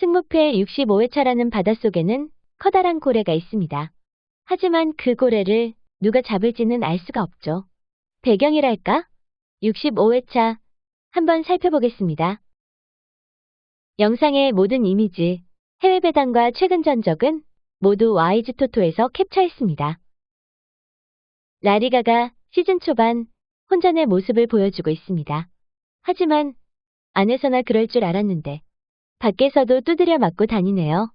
승무패 65회차라는 바닷속에는 커다란 고래가 있습니다. 하지만 그 고래를 누가 잡을지는 알 수가 없죠. 배경이랄까? 65회차 한번 살펴보겠습니다. 영상의 모든 이미지, 해외 배당과 최근 전적은 모두 와이즈토토에서 캡처했습니다. 라리가가 시즌 초반 혼전의 모습을 보여주고 있습니다. 하지만 안에서나 그럴 줄 알았는데 밖에서도 두드려 맞고 다니네요.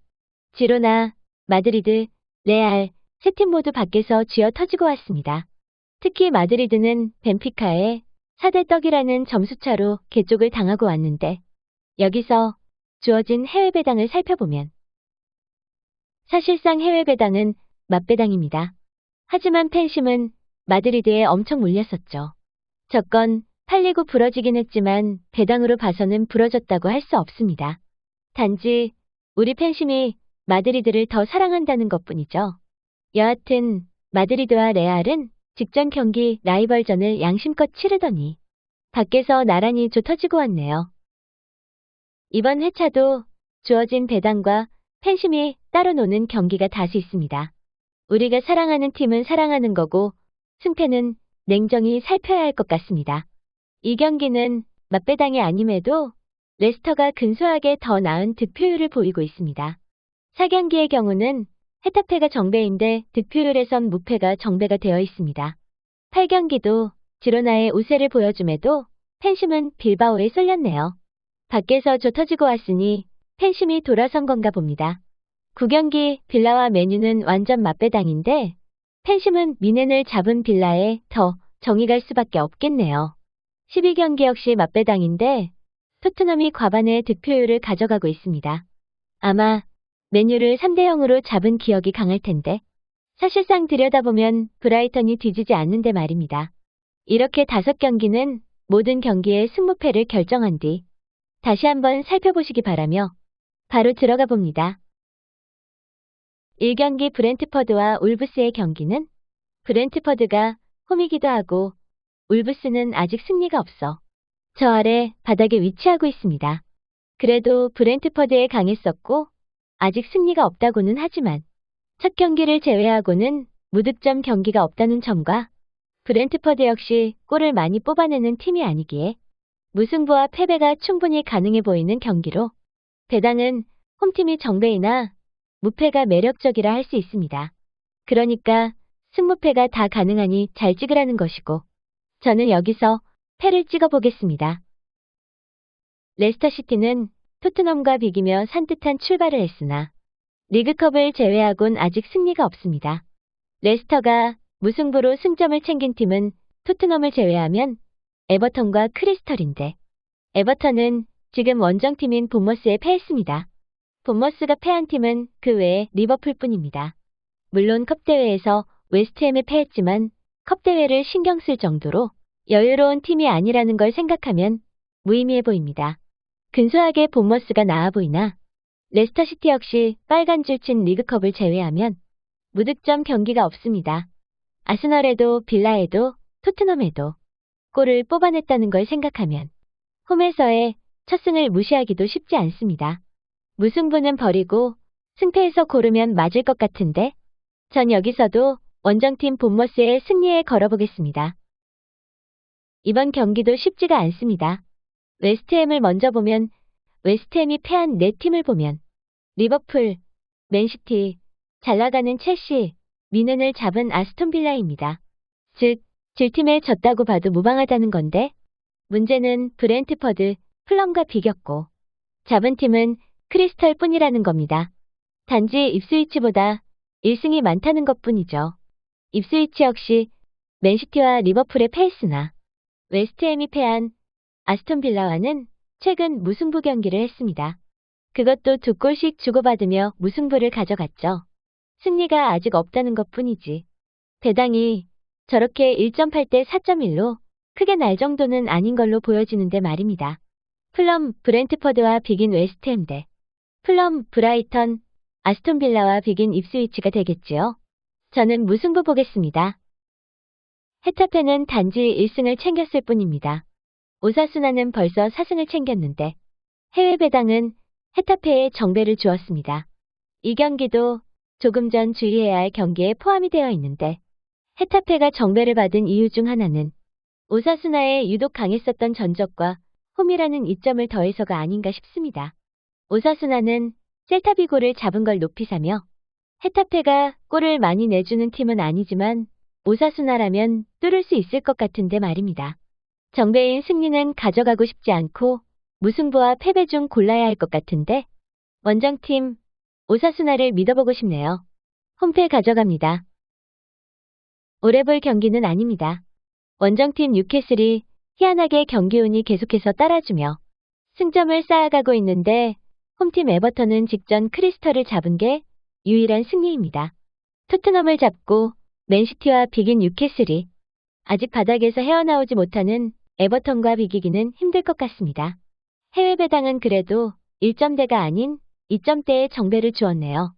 지로나, 마드리드, 레알, 세 팀 모두 밖에서 쥐어 터지고 왔습니다. 특히 마드리드는 벤피카에 4대 떡이라는 점수차로 개쪽을 당하고 왔는데 여기서 주어진 해외 배당을 살펴보면 사실상 해외 배당은 맞배당입니다. 하지만 팬심은 마드리드에 엄청 몰렸었죠. 저건 팔리고 부러지긴 했지만 배당으로 봐서는 부러졌다고 할 수 없습니다. 단지 우리 팬심이 마드리드를 더 사랑한다는 것뿐이죠. 여하튼 마드리드와 레알은 직전 경기 라이벌전을 양심껏 치르더니 밖에서 나란히 조 터지고 왔네요. 이번 회차도 주어진 배당과 팬심이 따로 노는 경기가 다수 있습니다. 우리가 사랑하는 팀은 사랑하는 거고 승패는 냉정히 살펴야 할 것 같습니다. 이 경기는 맞배당이 아님에도 레스터가 근소하게 더 나은 득표율을 보이고 있습니다. 4경기의 경우는 헤타페가 정배인데 득표율에선 무패가 정배가 되어 있습니다. 8경기도 지로나의 우세를 보여줌에도 팬심은 빌바오에 쏠렸네요. 밖에서 조 터지고 왔으니 팬심이 돌아선 건가 봅니다. 9경기 빌라와 메뉴는 완전 맞배당인데 팬심은 미넨을 잡은 빌라에 더 정이 갈 수밖에 없겠네요. 12경기 역시 맞배당인데 토트넘이 과반의 득표율을 가져가고 있습니다. 아마 메뉴를 3대 0으로 잡은 기억이 강할 텐데 사실상 들여다보면 브라이턴이 뒤지지 않는데 말입니다. 이렇게 5경기는 모든 경기의 승무패를 결정한 뒤 다시 한번 살펴보시기 바라며 바로 들어가 봅니다. 1경기 브렌트퍼드와 울브스의 경기는 브렌트퍼드가 홈이기도 하고 울브스는 아직 승리가 없어 저 아래 바닥에 위치하고 있습니다. 그래도 브렌트퍼드에 강했었고 아직 승리가 없다고는 하지만 첫 경기를 제외하고는 무득점 경기가 없다는 점과 브렌트퍼드 역시 골을 많이 뽑아내는 팀이 아니기에 무승부와 패배가 충분히 가능해 보이는 경기로 배당은 홈팀이 정배이나 무패가 매력적이라 할 수 있습니다. 그러니까 승무패가 다 가능하니 잘 찍으라는 것이고 저는 여기서 패를 찍어보겠습니다. 레스터시티는 토트넘과 비기며 산뜻한 출발을 했으나 리그컵을 제외하곤 아직 승리가 없습니다. 레스터가 무승부로 승점을 챙긴 팀은 토트넘을 제외하면 에버턴과 크리스털인데 에버턴은 지금 원정팀인 본머스에 패했습니다. 본머스가 패한 팀은 그 외에 리버풀뿐입니다. 물론 컵대회에서 웨스트햄에 패했지만 컵대회를 신경 쓸 정도로 여유로운 팀이 아니라는 걸 생각하면 무의미해 보입니다. 근소하게 본머스가 나아 보이나 레스터시티 역시 빨간 줄 친 리그컵을 제외하면 무득점 경기가 없습니다. 아스널에도 빌라에도 토트넘에도 골을 뽑아냈다는 걸 생각하면 홈에서의 첫 승을 무시하기도 쉽지 않습니다. 무승부는 버리고 승패에서 고르면 맞을 것 같은데 전 여기서도 원정팀 본머스의 승리에 걸어보겠습니다. 이번 경기도 쉽지가 않습니다. 웨스트햄을 먼저 보면 웨스트햄이 패한 4팀을 보면 리버풀, 맨시티, 잘나가는 첼시, 미넨을 잡은 아스톤빌라입니다. 즉, 질 팀에 졌다고 봐도 무방하다는 건데 문제는 브렌트퍼드, 풀럼과 비겼고 잡은 팀은 크리스털 뿐이라는 겁니다. 단지 입스위치보다 1승이 많다는 것뿐이죠. 입스위치 역시 맨시티와 리버풀에 패했으나 웨스트햄이 패한 아스톤빌라와는 최근 무승부 경기를 했습니다. 그것도 2골씩 주고받으며 무승부를 가져갔죠. 승리가 아직 없다는 것뿐이지. 배당이 저렇게 1.8대 4.1로 크게 날 정도는 아닌 걸로 보여지는데 말입니다. 풀럼, 브렌트퍼드와 비긴 웨스트햄 대 풀럼, 브라이턴, 아스톤빌라와 비긴 입스위치가 되겠지요. 저는 무승부 보겠습니다. 헤타페는 단지 1승을 챙겼을 뿐입니다. 오사수나는 벌써 4승을 챙겼는데 해외 배당은 헤타페에 정배를 주었습니다. 이 경기도 조금 전 주의해야 할 경기에 포함이 되어 있는데 헤타페가 정배를 받은 이유 중 하나는 오사수나의 유독 강했었던 전적과 홈이라는 이점을 더해서가 아닌가 싶습니다. 오사수나는 셀타비고를 잡은 걸 높이 사며 헤타페가 골을 많이 내주는 팀은 아니지만 오사수나라면 뚫을 수 있을 것 같은데 말입니다. 정배인 승리는 가져가고 싶지 않고 무승부와 패배 중 골라야 할 것 같은데 원정팀 오사수나를 믿어보고 싶네요. 홈패 가져갑니다. 오래 볼 경기는 아닙니다. 원정팀 뉴캐슬이 희한하게 경기 운이 계속해서 따라주며 승점을 쌓아가고 있는데 홈팀 에버턴은 직전 크리스털을 잡은 게 유일한 승리입니다. 토트넘을 잡고 맨시티와 비긴 뉴캐슬이 아직 바닥에서 헤어나오지 못하는 에버턴과 비기기는 힘들 것 같습니다. 해외 배당은 그래도 1점대가 아닌 2점대의 정배를 주었네요.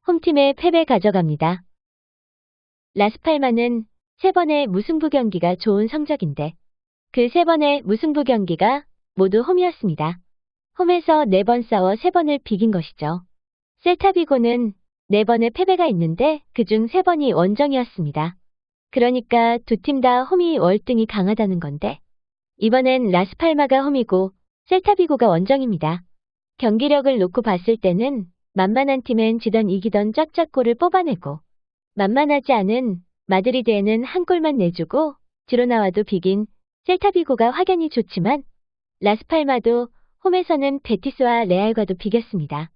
홈팀의 패배 가져갑니다. 라스팔마는 3번의 무승부 경기가 좋은 성적인데 그 3번의 무승부 경기가 모두 홈이었습니다. 홈에서 4번 싸워 3번을 비긴 것이죠. 셀타비고는 4번의 패배가 있는데 그중 3번이 원정이었습니다. 그러니까 두 팀 다 홈이 월등히 강하다는 건데 이번엔 라스팔마가 홈이고 셀타비고가 원정입니다. 경기력을 놓고 봤을 때는 만만한 팀엔 지던 이기던 짝짝골을 뽑아내고 만만하지 않은 마드리드에는 한 골만 내주고 지로나와도 비긴 셀타비고가 확연히 좋지만 라스팔마도 홈에서는 베티스와 레알과도 비겼습니다.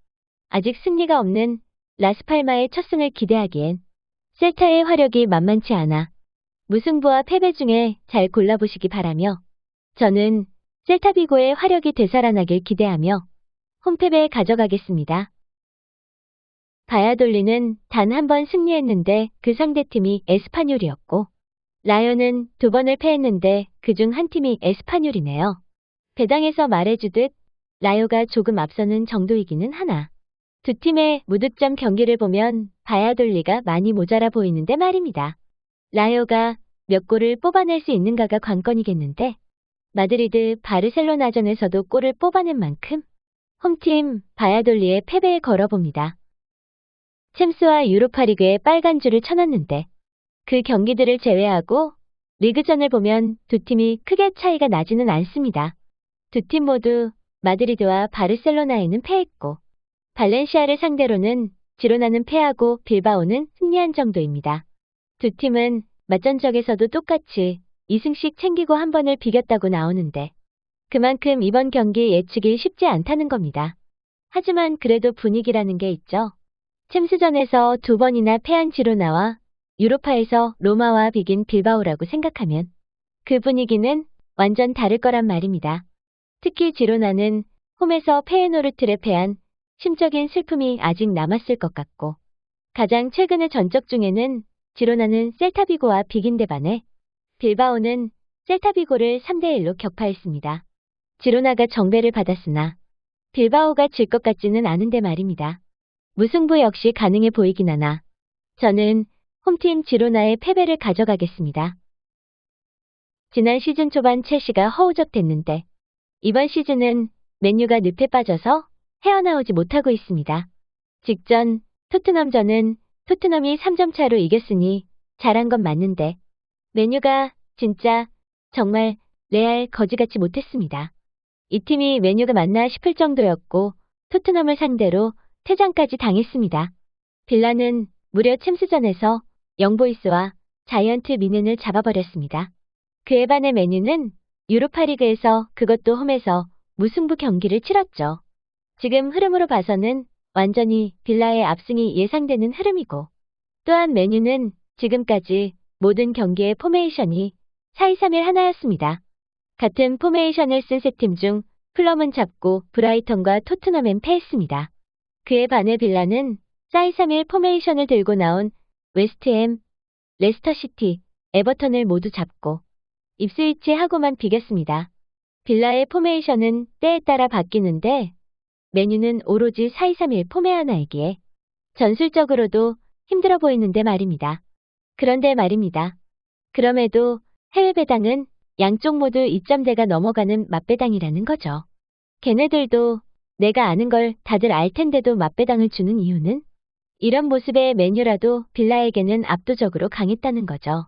아직 승리가 없는 라스팔마의 첫 승을 기대하기엔 셀타의 화력이 만만치 않아 무승부와 패배 중에 잘 골라보시기 바라며 저는 셀타비고의 화력이 되살아나길 기대하며 홈패배 가져가겠습니다. 바야돌리는 단 한 번 승리했는데 그 상대팀이 에스파뇰이었고 라요는 2번을 패했는데 그중 한 팀이 에스파뇰이네요. 배당에서 말해주듯 라요가 조금 앞서는 정도이기는 하나 두 팀의 무득점 경기를 보면 바야돌리가 많이 모자라 보이는데 말입니다. 라요가 몇 골을 뽑아낼 수 있는가가 관건이겠는데 마드리드 바르셀로나전에서도 골을 뽑아낸 만큼 홈팀 바야돌리의 패배에 걸어봅니다. 챔스와 유로파리그에 빨간 줄을 쳐놨는데 그 경기들을 제외하고 리그전을 보면 두 팀이 크게 차이가 나지는 않습니다. 두 팀 모두 마드리드와 바르셀로나에는 패했고 발렌시아를 상대로는 지로나는 패하고 빌바오는 승리한 정도입니다. 두 팀은 맞전적에서도 똑같이 2승씩 챙기고 한 번을 비겼다고 나오는데 그만큼 이번 경기 예측이 쉽지 않다는 겁니다. 하지만 그래도 분위기라는 게 있죠. 챔스전에서 2번이나 패한 지로나와 유로파에서 로마와 비긴 빌바오라고 생각하면 그 분위기는 완전 다를 거란 말입니다. 특히 지로나는 홈에서 페에노르트를 패한 심적인 슬픔이 아직 남았을 것 같고 가장 최근의 전적 중에는 지로나는 셀타비고와 비긴 데 반해 빌바오는 셀타비고를 3대1로 격파했습니다. 지로나가 정배를 받았으나 빌바오가 질 것 같지는 않은데 말입니다. 무승부 역시 가능해 보이긴 하나 저는 홈팀 지로나의 패배를 가져가겠습니다. 지난 시즌 초반 첼시가 허우적댔는데 이번 시즌은 맨유가 늪에 빠져서 헤어나오지 못하고 있습니다. 직전 토트넘전은 토트넘이 3점 차로 이겼으니 잘한 건 맞는데 맨유가 진짜 정말 레알 거지같이 못했습니다. 이 팀이 맨유가 맞나 싶을 정도였고 토트넘을 상대로 퇴장까지 당했습니다. 빌라는 무려 챔스전에서 영보이스와 자이언트 미넨을 잡아버렸습니다. 그에 반해 맨유는 유로파리그에서 그것도 홈에서 무승부 경기를 치렀죠. 지금 흐름으로 봐서는 완전히 빌라의 압승이 예상되는 흐름이고 또한 맨유는 지금까지 모든 경기의 포메이션이 4-2-3-1 하나였습니다. 같은 포메이션을 쓴 세 팀 중 플럼은 잡고 브라이턴과 토트넘엔 패했습니다. 그에 반해 빌라는 4-2-3-1 포메이션을 들고 나온 웨스트햄, 레스터시티, 에버턴을 모두 잡고 입스위치하고만 비겼습니다. 빌라의 포메이션은 때에 따라 바뀌는데 맨유는 오로지 4-2-3-1 포메 하나이기에 전술적으로도 힘들어 보이는데 말입니다. 그런데 말입니다. 그럼에도 해외 배당은 양쪽 모두 2점대가 넘어가는 맞배당이라는 거죠. 걔네들도 내가 아는 걸 다들 알 텐데도 맞배당을 주는 이유는? 이런 모습의 맨유라도 빌라에게는 압도적으로 강했다는 거죠.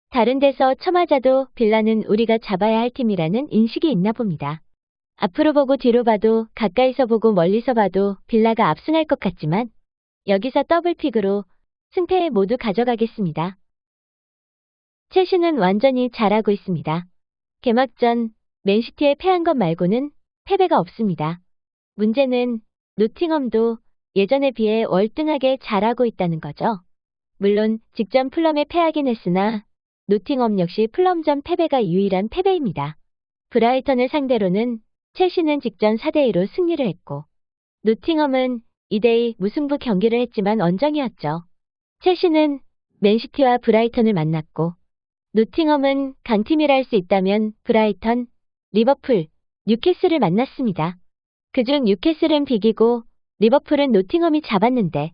다른 데서 쳐맞아도 빌라는 우리가 잡아야 할 팀이라는 인식이 있나 봅니다. 앞으로 보고 뒤로 봐도 가까이서 보고 멀리서 봐도 빌라가 압승할 것 같지만 여기서 더블픽으로 승패 모두 가져가겠습니다. 첼시는 완전히 잘하고 있습니다. 개막전 맨시티에 패한 것 말고는 패배가 없습니다. 문제는 노팅엄도 예전에 비해 월등하게 잘하고 있다는 거죠. 물론 직전 풀럼에 패하긴 했으나 노팅엄 역시 풀럼전 패배가 유일한 패배입니다. 브라이턴을 상대로는 첼시는 직전 4대2로 승리를 했고 노팅엄은 2대2 무승부 경기를 했지만 원정이었죠. 첼시는 맨시티와 브라이턴을 만났고 노팅엄은 강팀이라 할 수 있다면 브라이턴, 리버풀, 뉴캐슬을 만났습니다. 그중 뉴캐슬은 비기고 리버풀은 노팅엄이 잡았는데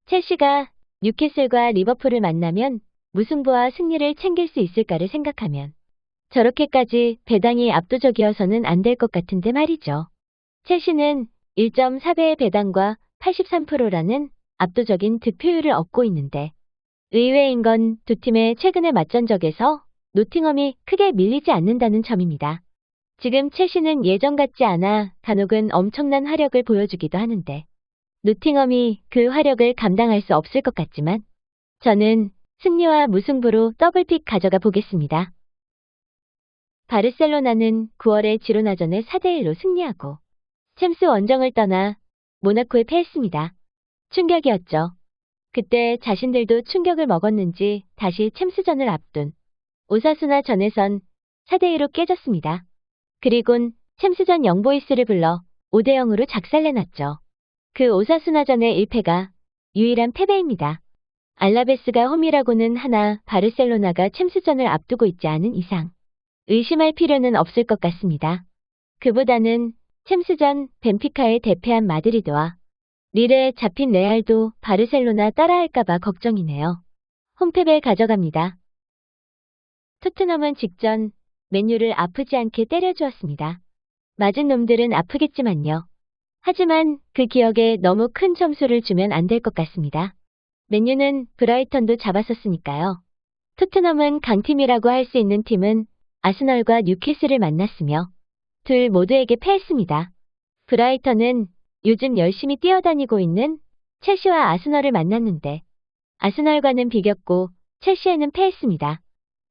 첼시가 뉴캐슬과 리버풀을 만나면 무승부와 승리를 챙길 수 있을까를 생각하면 저렇게까지 배당이 압도적이어서는 안 될 것 같은데 말이죠. 첼시는 1.4배의 배당과 83%라는 압도적인 득표율을 얻고 있는데 의외인 건 두 팀의 최근의 맞전적에서 노팅엄이 크게 밀리지 않는다는 점입니다. 지금 첼시는 예전 같지 않아 간혹은 엄청난 화력을 보여주기도 하는데 노팅엄이 그 화력을 감당할 수 없을 것 같지만 저는 승리와 무승부로 더블픽 가져가 보겠습니다. 바르셀로나는 9월에 지로나전에 4대1로 승리하고 챔스 원정을 떠나 모나코에 패했습니다. 충격이었죠. 그때 자신들도 충격을 먹었는지 다시 챔스전을 앞둔 오사수나 전에선 4대2로 깨졌습니다. 그리곤 챔스전 영보이스를 불러 5대0으로 작살내놨죠. 그 오사수나전의 1패가 유일한 패배입니다. 알라베스가 홈이라고는 하나 바르셀로나가 챔스전을 앞두고 있지 않은 이상 의심할 필요는 없을 것 같습니다. 그보다는 챔스전 벤피카에 대패한 마드리드와 릴에 잡힌 레알도 바르셀로나 따라할까봐 걱정이네요. 홈패배 가져갑니다. 토트넘은 직전 맨유를 아프지 않게 때려주었습니다. 맞은 놈들은 아프겠지만요. 하지만 그 기억에 너무 큰 점수를 주면 안 될 것 같습니다. 맨유는 브라이턴도 잡았었으니까요. 토트넘은 강팀이라고 할 수 있는 팀은 아스널과 뉴캐슬을 만났으며 둘 모두에게 패했습니다. 브라이턴은 요즘 열심히 뛰어다니고 있는 첼시와 아스널을 만났는데 아스널과는 비겼고 첼시에는 패했습니다.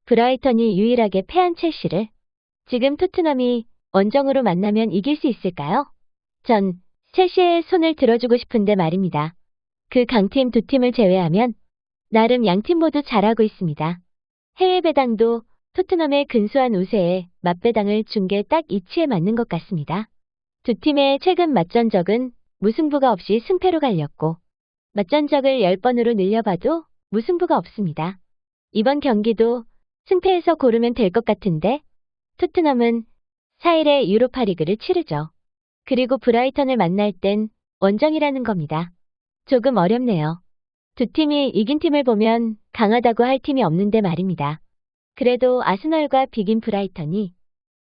브라이턴이 유일하게 패한 첼시를 지금 토트넘이 원정으로 만나면 이길 수 있을까요? 전 첼시에 손을 들어주고 싶은데 말입니다. 그 강팀 두 팀을 제외하면 나름 양팀 모두 잘하고 있습니다. 해외 배당도 토트넘의 근소한 우세에 맞배당을 준 게 딱 이치에 맞는 것 같습니다. 두 팀의 최근 맞전적은 무승부가 없이 승패로 갈렸고 맞전적을 10번으로 늘려봐도 무승부가 없습니다. 이번 경기도 승패에서 고르면 될 것 같은데 토트넘은 4일에 유로파리그를 치르죠. 그리고 브라이턴을 만날 땐 원정이라는 겁니다. 조금 어렵네요. 두 팀이 이긴 팀을 보면 강하다고 할 팀이 없는데 말입니다. 그래도 아스널과 비긴 브라이턴이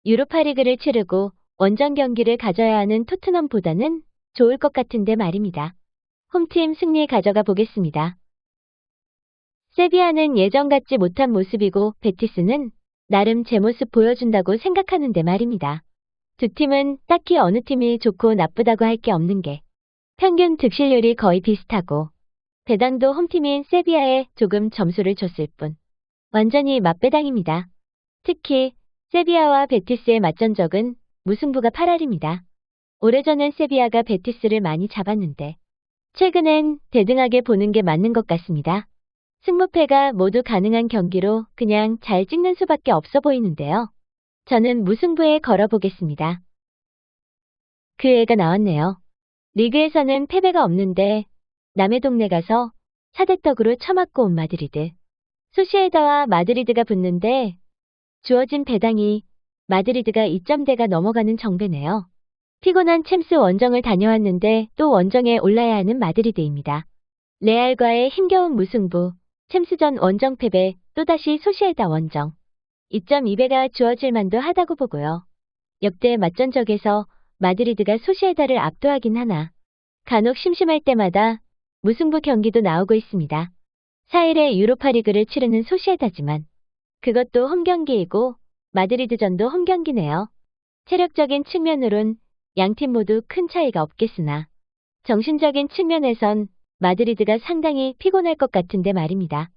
유로파리그를 치르고 원정 경기를 가져야 하는 토트넘보다는 좋을 것 같은데 말입니다. 홈팀 승리 가져가 보겠습니다. 세비야는 예전 같지 못한 모습이고 베티스는 나름 제 모습 보여준다고 생각하는데 말입니다. 두 팀은 딱히 어느 팀이 좋고 나쁘다고 할 게 없는 게 평균 득실률이 거의 비슷하고 배당도 홈팀인 세비야에 조금 점수를 줬을 뿐 완전히 맞배당입니다. 특히 세비야와 베티스의 맞전적은 무승부가 8할입니다. 오래전엔 세비야가 베티스를 많이 잡았는데 최근엔 대등하게 보는 게 맞는 것 같습니다. 승무패가 모두 가능한 경기로 그냥 잘 찍는 수밖에 없어 보이는데요. 저는 무승부에 걸어보겠습니다. 그 애가 나왔네요. 리그에서는 패배가 없는데 남의 동네 가서 사대떡으로 처맞고 온 마드리드. 소시에다와 마드리드가 붙는데 주어진 배당이 마드리드가 2점대가 넘어가는 정배네요. 피곤한 챔스 원정을 다녀왔는데 또 원정에 올라야 하는 마드리드입니다. 레알과의 힘겨운 무승부, 챔스전 원정 패배, 또다시 소시에다 원정. 2.2배가 주어질 만도 하다고 보고요. 역대 맞전적에서 마드리드가 소시에다를 압도하긴 하나 간혹 심심할 때마다 무승부 경기도 나오고 있습니다. 4일에 유로파리그를 치르는 소시에다지만 그것도 홈경기이고 마드리드전도 홈경기네요. 체력적인 측면으론 양팀 모두 큰 차이가 없겠으나 정신적인 측면에선 마드리드가 상당히 피곤할 것 같은데 말입니다.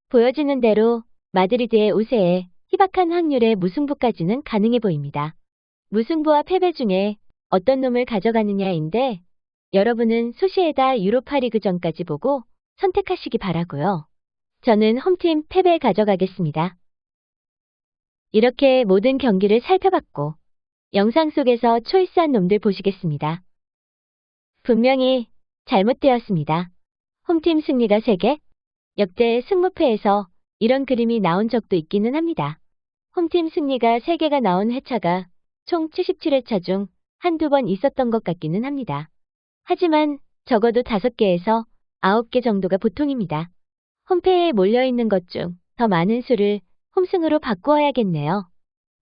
보여지는 대로 마드리드의 우세에 희박한 확률의 무승부까지는 가능해 보입니다. 무승부와 패배 중에 어떤 놈을 가져가느냐인데 여러분은 소시에다 유로파리그전까지 보고 선택하시기 바라고요. 저는 홈팀 패배 가져가겠습니다. 이렇게 모든 경기를 살펴봤고 영상 속에서 초이스한 놈들 보시겠습니다. 분명히 잘못되었습니다. 홈팀 승리가 3개? 역대 승무패에서 이런 그림이 나온 적도 있기는 합니다. 홈팀 승리가 3개가 나온 회차가 총 77회차 중 한두 번 있었던 것 같기는 합니다. 하지만 적어도 5개에서 9개 정도가 보통입니다. 홈패에 몰려있는 것 중 더 많은 수를 홈승으로 바꾸어야겠네요.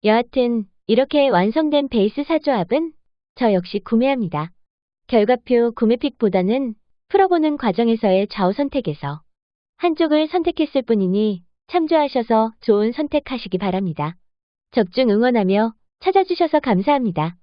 여하튼 이렇게 완성된 베이스 사조합은 저 역시 구매합니다. 결과표 구매픽보다는 풀어보는 과정에서의 좌우 선택에서 한쪽을 선택했을 뿐이니 참조하셔서 좋은 선택하시기 바랍니다. 적중 응원하며 찾아주셔서 감사합니다.